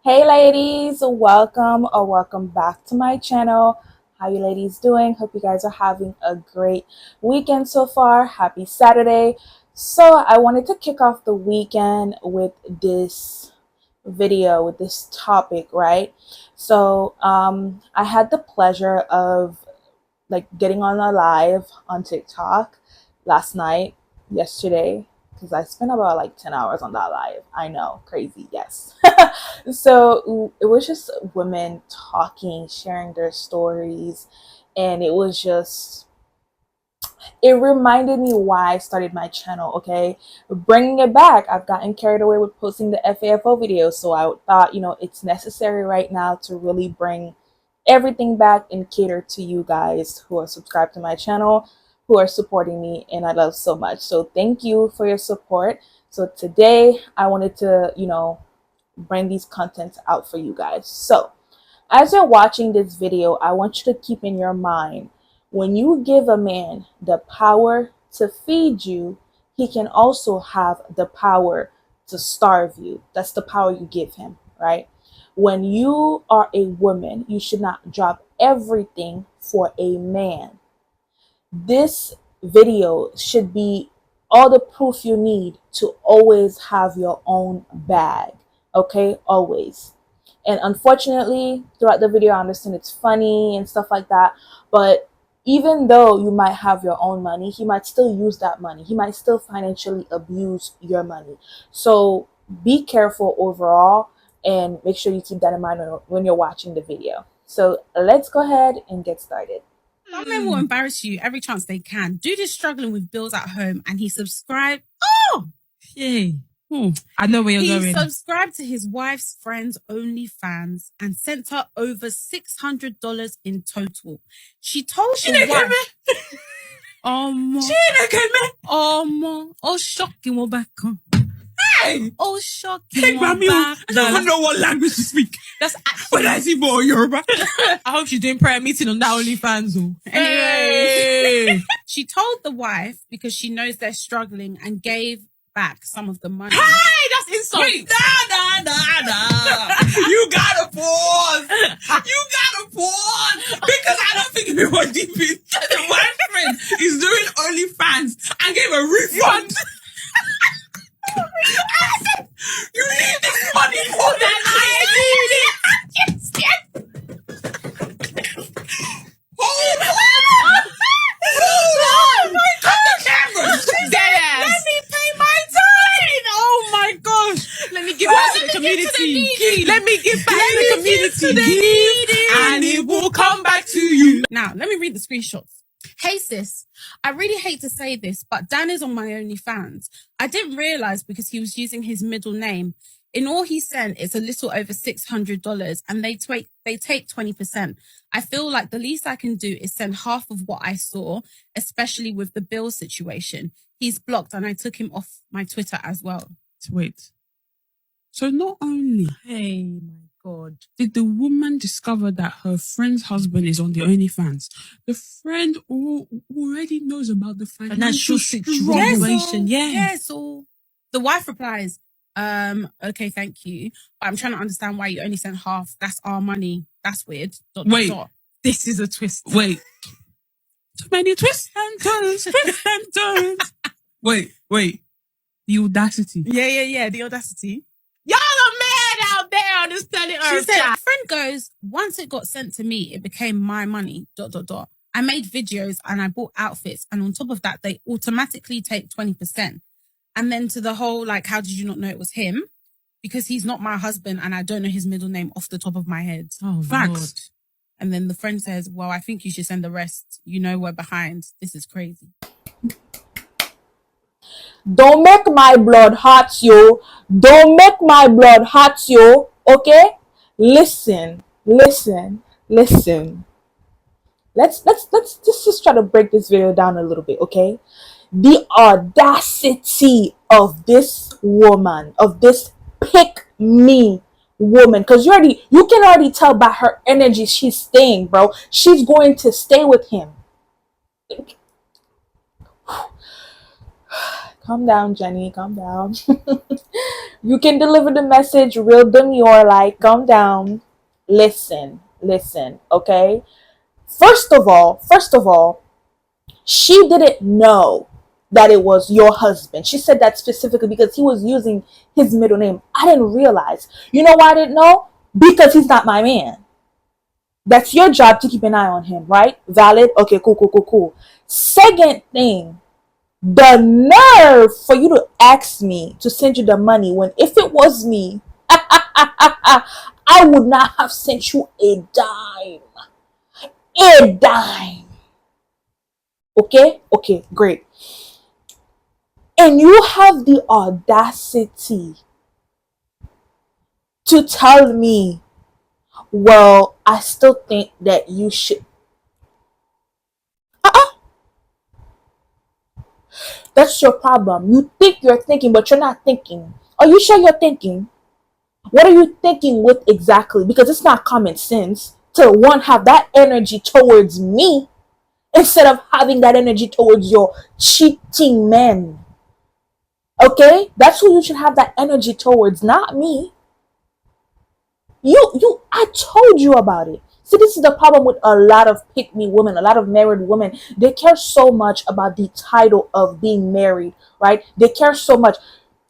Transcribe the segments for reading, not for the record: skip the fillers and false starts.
Hey ladies, welcome or welcome back to my channel. How you ladies doing? Hope you guys are having a great weekend so far. Happy Saturday. So I wanted to kick off the weekend with this video, with this topic, right? So I had the pleasure of getting on a live on TikTok last night, yesterday, because I spent about 10 hours on that live. I know, crazy, yes. So it was just women talking, sharing their stories, and it reminded me why I started my channel, okay? Bringing it back, I've gotten carried away with posting the FAFO videos, so I thought, it's necessary right now to really bring everything back and cater to you guys who are subscribed to my channel, who are supporting me, and I love so much. So thank you for your support. So today I wanted to, bring these contents out for you guys. So as you're watching this video, I want you to keep in your mind, when you give a man the power to feed you, he can also have the power to starve you. That's the power you give him, right? When you are a woman, you should not drop everything for a man. This video should be all the proof you need to always have your own bag, okay? Always. And unfortunately, throughout the video, I understand it's funny and stuff like that, but even though you might have your own money, he might still use that money. He might still financially abuse your money. So be careful overall and make sure you keep that in mind when you're watching the video. So let's go ahead and get started. Some men will embarrass you every chance they can. Dude is struggling with bills at home and he subscribed. Oh! Yay. I know where you're going. He subscribed to his wife's friend's OnlyFans and sent her over $600 in total. She told the wife. Oh, shocking, back on. Hey! Oh, shocking. Hey, Mami, I don't even know what language to speak. That's actually. But I see more Yoruba. I hope she's doing prayer meeting on that OnlyFans. Anyway, she told the wife because she knows they're struggling and gave back some of the money. Hey, that's insult. Wait, nah. You gotta pause. Because I don't think we were deep in. My friend is doing OnlyFans and gave a refund. I said, you need this money for that. Yes. Hold on. Cut the camera. Let me pay my time. Oh my gosh. Let me give back to the community. Let me give back to the community. And it will come back to you. Now, let me read the screenshots. Hey sis, I really hate to say this, but Dan is on my OnlyFans. I didn't realize because he was using his middle name. In all he sent, it's a little over $600 and they take 20%. I feel like the least I can do is send half of what I saw, especially with the bill situation. He's blocked and I took him off my Twitter as well. Wait. So not only did the woman discover that her friend's husband is on the OnlyFans, the friend already knows about the financial situation. So the wife replies, okay, thank you. But I'm trying to understand why you only sent half. That's our money. That's weird. Wait, this is a twist. Wait. Too many twists and turns. Wait. The audacity. Yeah, the audacity. Y'all are mad out there on this planet Earth. She said, a friend goes, once it got sent to me, it became my money, ... I made videos and I bought outfits. And on top of that, they automatically take 20%. And then to the whole, how did you not know it was him? Because he's not my husband and I don't know his middle name off the top of my head. Oh, facts. Lord. And then the friend says, well, I think you should send the rest. You know we're behind. This is crazy. Don't make my blood hot, yo. Don't make my blood hot, yo. Okay? Listen. Let's just try to break this video down a little bit, okay? The audacity of this woman, of this pick me woman, because you can already tell by her energy she's staying, bro. She's going to stay with him. Calm down, Jenny. Calm down. You can deliver the message real demure, like, calm down. Listen, okay? First of all, she didn't know that it was your husband. She said that specifically because he was using his middle name. I didn't realize. You know why I didn't know? Because he's not my man. That's your job to keep an eye on him, right? Valid? Okay, cool. Second thing, the nerve for you to ask me to send you the money when if it was me, I would not have sent you a dime. A dime. Okay, great. And you have the audacity to tell me, well, I still think that you should. That's your problem. You think you're thinking, but you're not thinking. Are you sure you're thinking? What are you thinking with exactly? Because it's not common sense to one have that energy towards me instead of having that energy towards your cheating men. Okay? That's who you should have that energy towards, not me. I told you about it. See, this is the problem with a lot of pick me women, a lot of married women. They care so much about the title of being married, right? They care so much.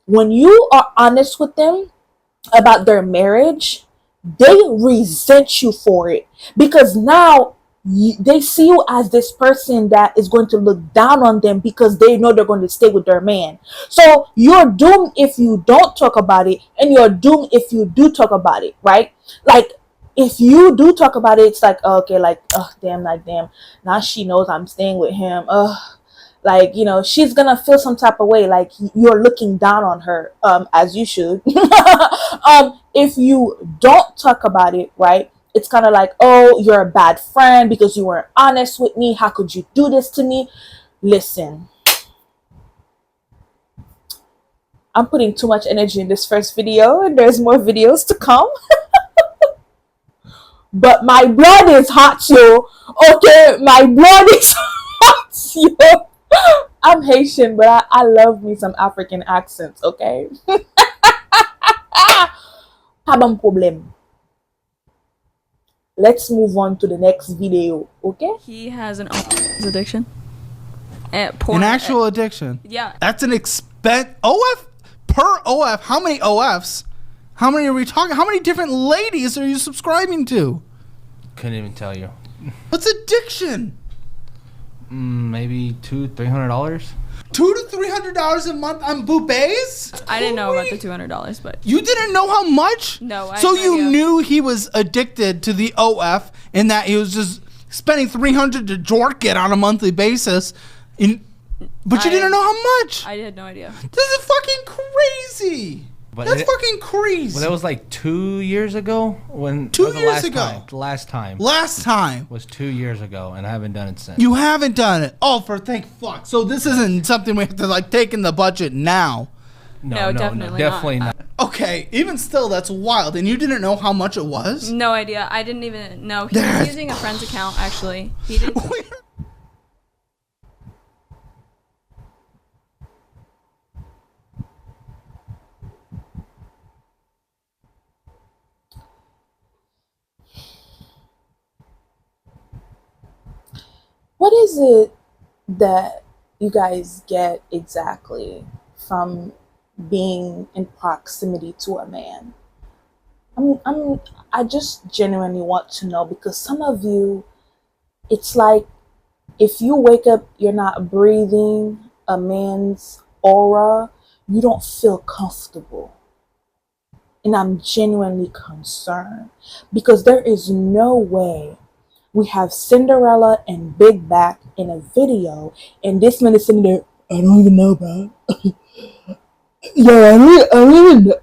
When you are honest with them about their marriage, they resent you for it because now they see you as this person that is going to look down on them because they know they're going to stay with their man. So you're doomed if you don't talk about it, and you're doomed if you do talk about it, right? Like, if you do talk about it, it's like, okay, like, oh damn, like, damn, now she knows I'm staying with him. Like, she's gonna feel some type of way, like you're looking down on her, as you should. If you don't talk about it, right, it's kind of like, oh, you're a bad friend because you weren't honest with me. How could you do this to me? Listen, I'm putting too much energy in this first video, and there's more videos to come. But my blood is hot, yo. Okay, my blood is hot, yo. I'm Haitian, but I love me some African accents, okay? Pas problem. Let's move on to the next video, okay? He has an addiction. An actual addiction. Yeah. That's an OF per OF. How many OFs? How many are we talking? How many different ladies are you subscribing to? Couldn't even tell you. What's addiction? Maybe $200-$300. $200 to $300 a month on boobies? I didn't know about the $200, but You didn't know how much? No, I So had no you idea. knew he was addicted to the OF and that he was just spending $300 to jork it on a monthly basis. But you didn't know how much. I had no idea. This is fucking crazy. But That's fucking crazy. Well, that was like 2 years ago. When 2 that was the years last ago. time. The last time Last time. was 2 years ago, and I haven't done it since. You haven't done it. Oh, for thank fuck. So this isn't something we have to like take in the budget now. No, definitely definitely not. Okay, even still, that's wild. And you didn't know how much it was? No idea. I didn't even know. He was using a friend's account, actually. He didn't. What is it that you guys get exactly from being in proximity to a man? I just genuinely want to know, because some of you, it's like if you wake up, you're not breathing a man's aura, you don't feel comfortable. And I'm genuinely concerned because there is no way we have Cinderella and Big Back in a video, and this man is sitting there, I don't even know, bro. Yeah, I don't even know.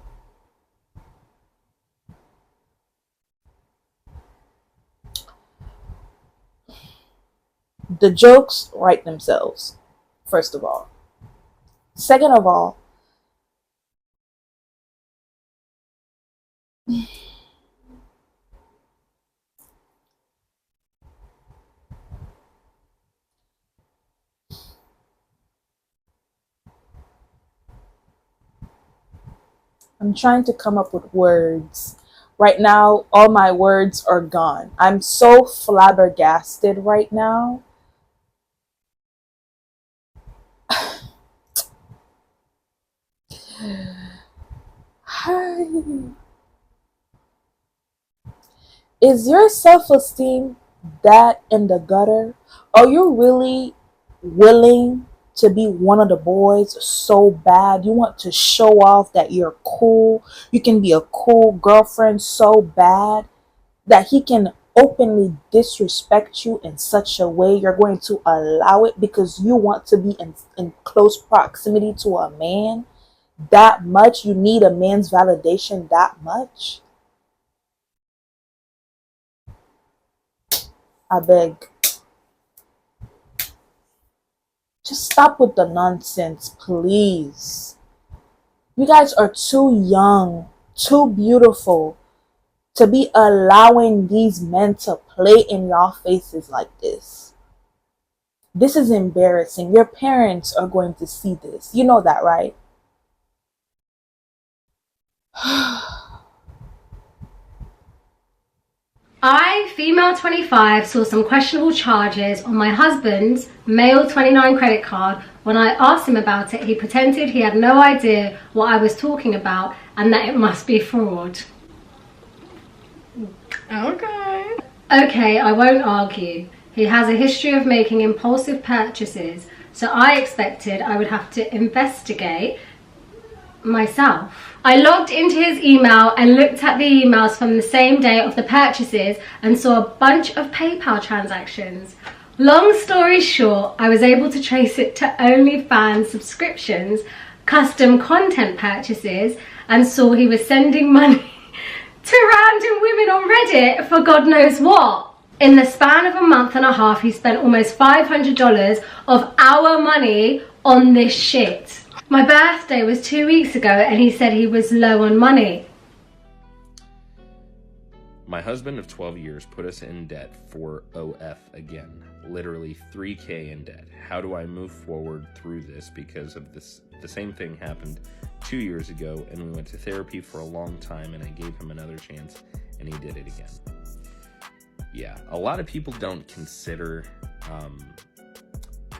The jokes write themselves, first of all. Second of all, I'm trying to come up with words. Right now, all my words are gone. I'm so flabbergasted right now. Is your self esteem that in the gutter? Are you really willing to be one of the boys so bad? You want to show off that you're cool. You can be a cool girlfriend so bad that he can openly disrespect you in such a way you're going to allow it because you want to be in close proximity to a man that much? You need a man's validation that much? I beg. Just stop with the nonsense, please. You guys are too young, too beautiful to be allowing these men to play in your faces like this. This is embarrassing. Your parents are going to see this. You know that, right? I, female 25, saw some questionable charges on my husband's male 29 credit card. When I asked him about it, he pretended he had no idea what I was talking about and that it must be fraud. Okay. Okay, I won't argue. He has a history of making impulsive purchases, so I expected I would have to investigate myself. I logged into his email and looked at the emails from the same day of the purchases and saw a bunch of PayPal transactions. Long story short, I was able to trace it to OnlyFans subscriptions, custom content purchases, and saw he was sending money to random women on Reddit for God knows what. In the span of a month and a half, he spent almost $500 of our money on this shit. My birthday was 2 weeks ago and he said he was low on money. My husband of 12 years put us in debt for OF again. Literally $3,000 in debt. How do I move forward through this? Because of this, the same thing happened 2 years ago and we went to therapy for a long time and I gave him another chance and he did it again. Yeah, a lot of people don't consider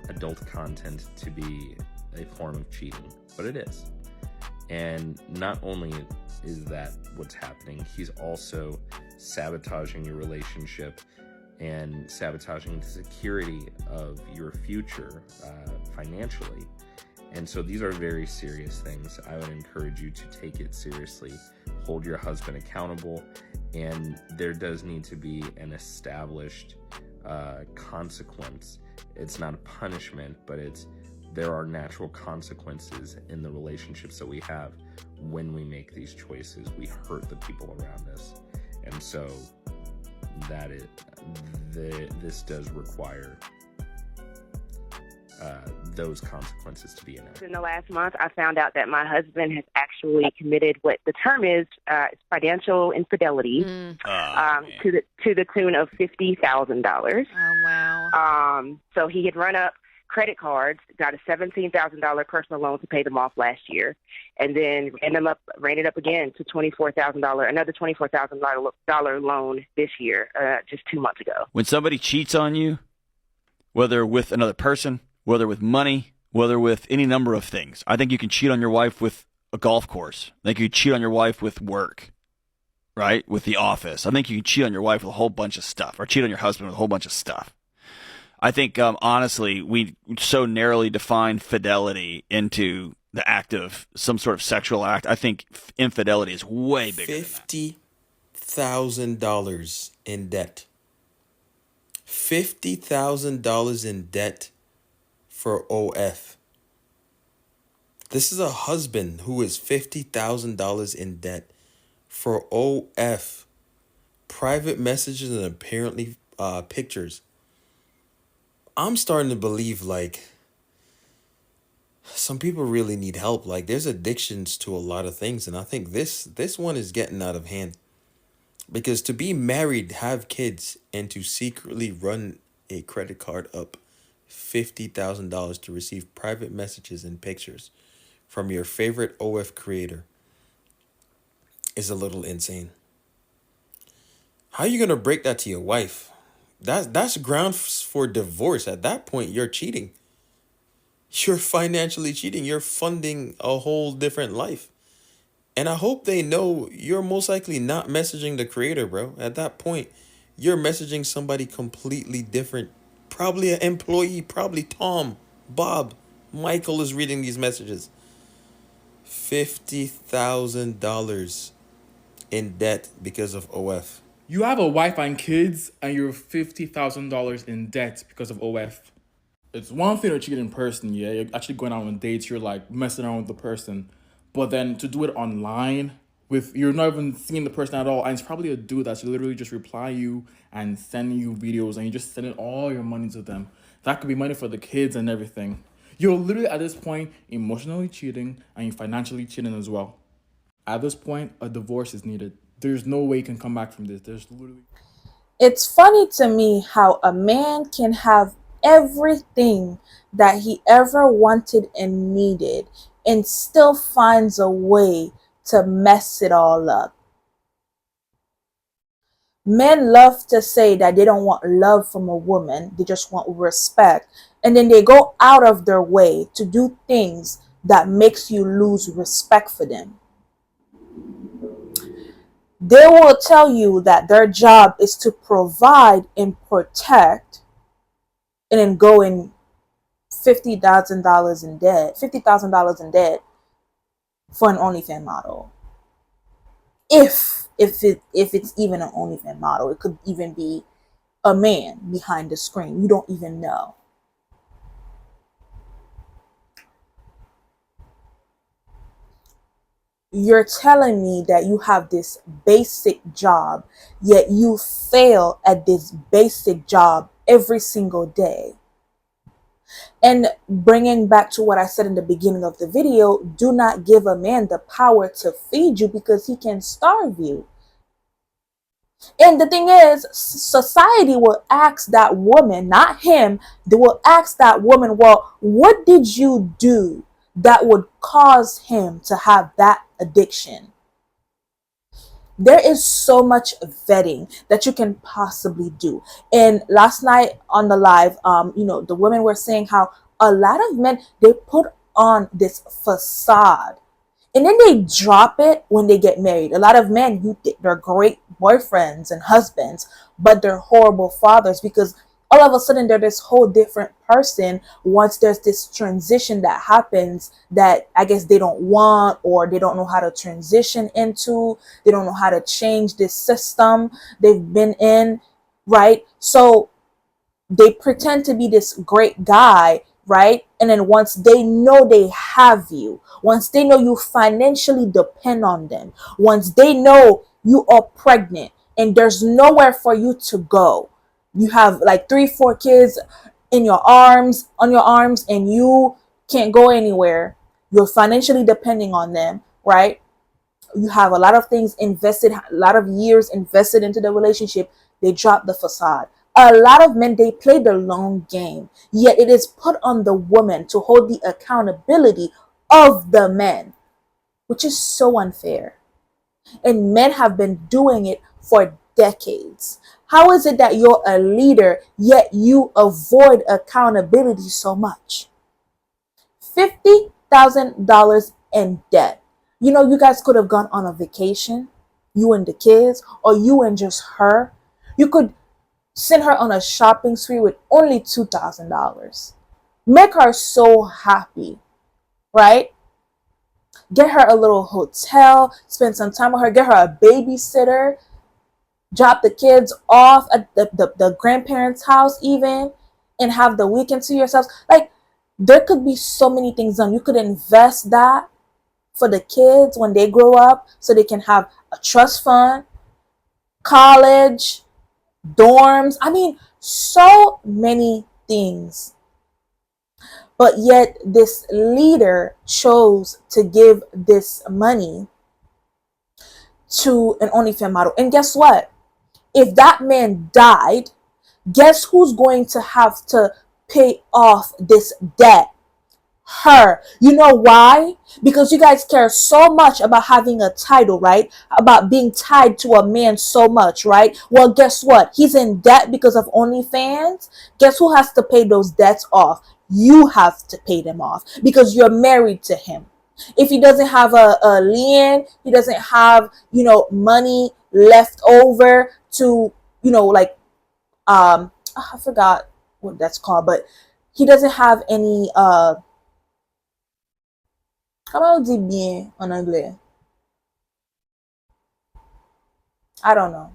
adult content to be a form of cheating, but it is. And not only is that what's happening, he's also sabotaging your relationship and sabotaging the security of your future financially. And so these are very serious things. I would encourage you to take it seriously, hold your husband accountable, and there does need to be an established consequence. It's not a punishment, but there are natural consequences in the relationships that we have when we make these choices. We hurt the people around us. And so this does require those consequences to be enacted. In the last month, I found out that my husband has actually committed what the term is financial infidelity to the tune of $50,000. Oh, wow. So he had run up credit cards, got a $17,000 personal loan to pay them off last year, and then ran it up again to $24,000, another $24,000 loan this year, just 2 months ago. When somebody cheats on you, whether with another person, whether with money, whether with any number of things, I think you can cheat on your wife with a golf course. I think you can cheat on your wife with work, right? With the office. I think you can cheat on your wife with a whole bunch of stuff, or cheat on your husband with a whole bunch of stuff. I think, honestly, we so narrowly define fidelity into the act of some sort of sexual act. I think infidelity is way bigger than that. $50,000 in debt. $50,000 in debt for OF. This is a husband who is $50,000 in debt for OF. Private messages and apparently pictures. I'm starting to believe, like, some people really need help. Like, there's addictions to a lot of things, and I think this one is getting out of hand. Because to be married, have kids, and to secretly run a credit card up $50,000 to receive private messages and pictures from your favorite OF creator, is a little insane. How are you gonna break that to your wife? That's grounds for divorce. At that point, you're cheating. You're financially cheating. You're funding a whole different life. And I hope they know you're most likely not messaging the creator, bro. At that point, you're messaging somebody completely different. Probably an employee, probably Tom, Bob, Michael is reading these messages. $50,000 in debt because of OF. You have a wife and kids, and you're $50,000 in debt because of OF. It's one thing to cheat in person, yeah. You're actually going out on dates, you're like messing around with the person. But then to do it online, with you're not even seeing the person at all, and it's probably a dude that's literally just reply you and send you videos, and you just sending all your money to them. That could be money for the kids and everything. You're literally at this point emotionally cheating, and you're financially cheating as well. At this point, a divorce is needed. There's no way you can come back from this. There's literally... It's funny to me how a man can have everything that he ever wanted and needed and still finds a way to mess it all up. Men love to say that they don't want love from a woman, they just want respect, and then they go out of their way to do things that makes you lose respect for them. They will tell you that their job is to provide and protect, and then go in $50,000 in debt, $50,000 in debt for an OnlyFans model. If it's even an OnlyFans model, it could even be a man behind the screen. You don't even know. You're telling me that you have this basic job, yet you fail at this basic job every single day. And bringing back to what I said in the beginning of the video, do not give a man the power to feed you because he can starve you. And the thing is, society will ask that woman, not him, they will ask that woman, well, what did you do that would cause him to have that addiction? There is so much vetting that you can possibly do. And last night on the live, the women were saying how a lot of men, they put on this facade and then they drop it when they get married. A lot of men, they're great boyfriends and husbands, but they're horrible fathers because all of a sudden they're this whole different person once there's this transition that happens that I guess they don't want, or they don't know how to transition into. They don't know how to change this system they've been in, right? So they pretend to be this great guy, right? And then once they know they have you, once they know you financially depend on them, once they know you are pregnant and there's nowhere for you to go, you have like 3-4 kids in your arms, on your arms, and you can't go anywhere. You're financially depending on them, right? You have a lot of things invested, a lot of years invested into the relationship. They drop the facade. A lot of men, they play the long game, yet it is put on the woman to hold the accountability of the men, which is so unfair. And men have been doing it for decades. How is it that you're a leader, yet you avoid accountability so much? $50,000 in debt. You know, you guys could have gone on a vacation, you and the kids, or you and just her. You could send her on a shopping spree with only $2,000. Make her so happy, right? Get her a little hotel, spend some time with her, get her a babysitter, drop the kids off at the grandparents' house even, and have the weekend to yourselves. Like, there could be so many things done. You could invest that for the kids when they grow up so they can have a trust fund, college, dorms. I mean, so many things. But yet this leader chose to give this money to an OnlyFans model. And guess what? If that man died, guess who's going to have to pay off this debt? her. You know why? Because you guys care so much about having a title, right? About being tied to a man so much, right? Well, guess what? He's in debt because of OnlyFans. Guess who has to pay those debts off? You have to pay them off because you're married to him. If he doesn't have a lien, he doesn't have, money left over to, like, I forgot what that's called, but he doesn't have any, comment on dit bien en anglais? I don't know.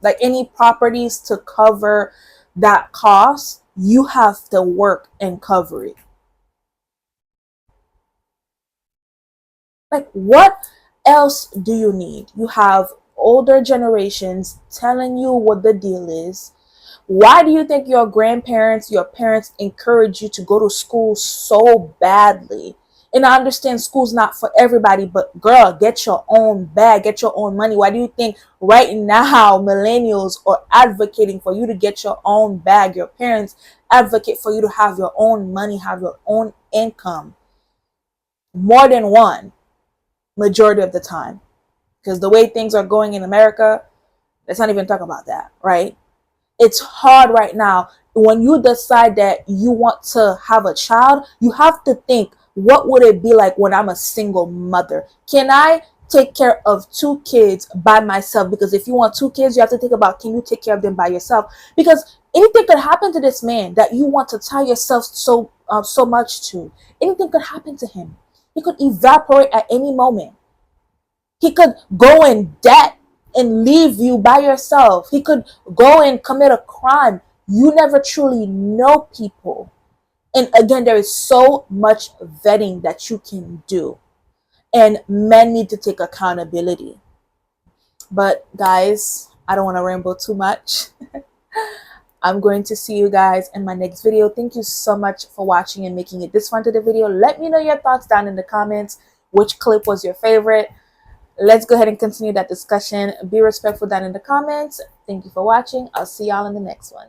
Like any properties to cover that cost, you have to work and cover it. Like, what else do you need? You have older generations telling you what the deal is. Why do you think your grandparents, your parents encourage you to go to school so badly? And I understand school's not for everybody, but girl, get your own bag, get your own money. Why do you think right now millennials are advocating for you to get your own bag? Your parents advocate for you to have your own money, have your own income. More than one, majority of the time. Because the way things are going in America, let's not even talk about that, right? It's hard right now. When you decide that you want to have a child, you have to think, what would it be like when I'm a single mother? Can I take care of 2 kids by myself? Because if you want 2 kids, you have to think about, can you take care of them by yourself? Because anything could happen to this man that you want to tie yourself so much to. Anything could happen to him. He could evaporate at any moment. He could go in debt and leave you by yourself. He could go and commit a crime. You never truly know people. And again, there is so much vetting that you can do. And men need to take accountability. But guys, I don't want to ramble too much. I'm going to see you guys in my next video. Thank you so much for watching and making it this far into the video. Let me know your thoughts down in the comments. Which clip was your favorite? Let's go ahead and continue that discussion. Be respectful down in the comments. Thank you for watching. I'll see y'all in the next one.